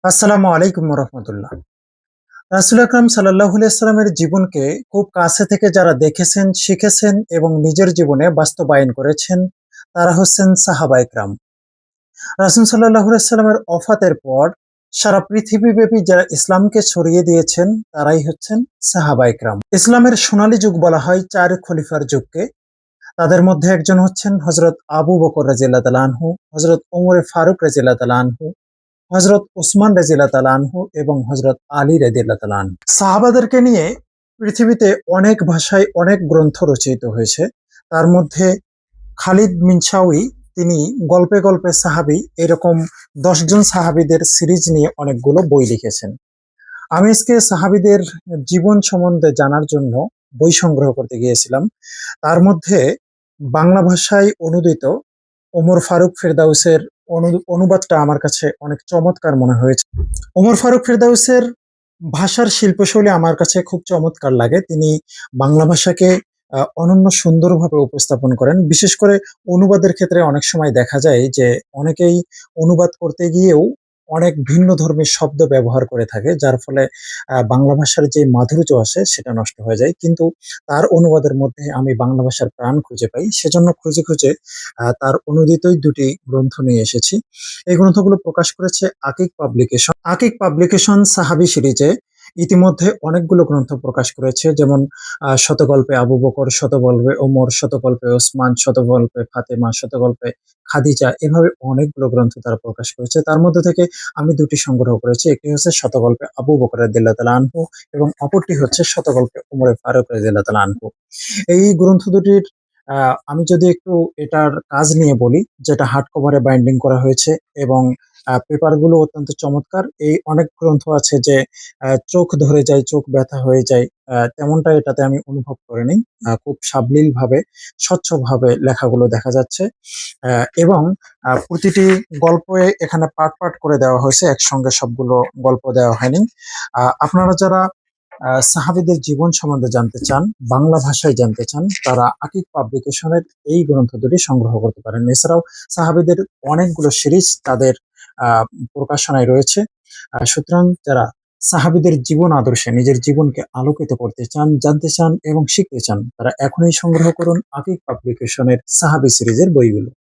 আসসালামু আলাইকুম রহমতুল্লাহ। রাসূল আকরাম সাল্লাল্লাহু আলাইহি সাল্লামের জীবনকে খুব কাছে থেকে যারা দেখেছেন, শিখেছেন এবং নিজের জীবনে বাস্তবায়ন করেছেন, তারা হচ্ছেন সাহাবায়ে কেরাম। রাসূল সাল্লাল্লাহু আলাইহি সাল্লামের ওফাতের পর সারা পৃথিবীব্যাপী যারা ইসলামকে ছড়িয়ে দিয়েছেন, তারাই হচ্ছেন সাহাবায়ে কেরাম। ইসলামের সোনালী যুগ বলা হয় চার খলিফার যুগকে। তাদের মধ্যে একজন হচ্ছেন হযরত আবু বকর রাদিয়াল্লাহু তাআলা আনহু, হযরত ওমর ফারুক রাদিয়াল্লাহু তাআলা আনহু, হযরত উসমান রাদিয়াল্লাহু তাআলা আনহু এবং হযরত আলী রাদিয়াল্লাহু তাআলা আনহু। সাহাবাদেরকে নিয়ে পৃথিবীতে অনেক ভাষায় অনেক গ্রন্থ রচিত হয়েছে। তার মধ্যে খালিদ মিনশাউই তিনি গল্পে গল্পে সাহাবী এরকম ১০ জন সাহাবীদের সিরিজ নিয়ে অনেকগুলো বই লিখেছেন। আমি আজকে সাহাবীদের জীবন সম্বন্ধে জানার জন্য বই সংগ্রহ করতে গিয়েছিলাম। তার মধ্যে বাংলা ভাষায় অনুদিত ওমর ফারুক ফেরদাউসের অনুবাদটা আমার কাছে অনেক চমৎকার মনে হয়েছে। ওমর ফারুক ফেরদাউসের ভাষার শিল্পশৈলী আমার কাছে খুব চমৎকার লাগে। তিনি বাংলা ভাষাকে অনন্য সুন্দরভাবে উপস্থাপন করেন। বিশেষ করে অনুবাদের ক্ষেত্রে অনেক সময় দেখা যায় যে অনেকেই অনুবাদ করতে গিয়েও অনেক ভিন্ন ধর্মী শব্দ ব্যবহার করে থাকে। যার ফলে বাংলা ভাষার যে মাধুর্য আসে সেটা নষ্ট হয়ে যায়। কিন্তু তার অনুবাদের মধ্যে আমি বাংলা ভাষার প্রাণ খুঁজে পাই। সেজন্য খুঁজে, খুঁজে তার অনুদিতই ২ টি গ্রন্থ নিয়ে এসেছি। এই গ্রন্থগুলো প্রকাশ করেছে আকিক পাবলিকেশন। আকিক পাবলিকেশন সাহাবী সিরিজে ইতিমধ্যে অনেকগুলো গ্রন্থ প্রকাশ করেছে। যেমন শতগল্পে আবু বকর, শতগল্পে ওমর, শতগল্পে ওসমান, শতগল্পে ফাতেমা, শতগল্পে খাদিজা, এভাবে অনেকগুলো গ্রন্থ তারা প্রকাশ করেছে। তার মধ্যে থেকে আমি ২ টি সংগ্রহ করেছি। একটি হচ্ছে শতগল্পে আবু বকর রাদিয়াল্লাহু তাআলা আনহু এবং অপরটি হচ্ছে শতগল্পে ওমর ফারুক রাদিয়াল্লাহু তাআলা আনহু। এই গ্রন্থ দুটির আ আমি যদি একটু এটার কাজ নিয়ে বলি, যেটা হার্ড কভারে বাইন্ডিং করা হয়েছে এবং পেপারগুলো অত্যন্ত চমৎকার। এই অনেক গ্রন্থ আছে যে চোখ ধরে যায়, চোখ ব্যথা হয়ে যায়। তেমনটা এটাতে আমি অনুভব করিনি। খুব সাবলীলভাবে, স্বচ্ছভাবে লেখাগুলো দেখা যাচ্ছে। এবং প্রতিটি গল্পে এখানে পার্ট, পার্ট করে দেওয়া হয়েছে। একসঙ্গে সবগুলো গল্প দেওয়া হয়নি। আপনারা যারা সাহাবীদের জীবন সম্বন্ধে জানতে চান, বাংলা ভাষায় জানতে চান, তারা আকিক পাবলিকেশনের এই গ্রন্থ দুটি সংগ্রহ করতে পারেন। এছাড়াও সাহাবীদের অনেকগুলো সিরিজ তাদের আ প্রকাশনায় রয়েছে। সুতরাং যারা সাহাবীদের জীবন আদর্শে নিজের জীবনকে আলোকিত করতে চান, জানতে চান এবং শিখতে চান, তারা এখনই সংগ্রহ করুন আকিক পাবলিকেশনের সাহাবী সিরিজের বইগুলো।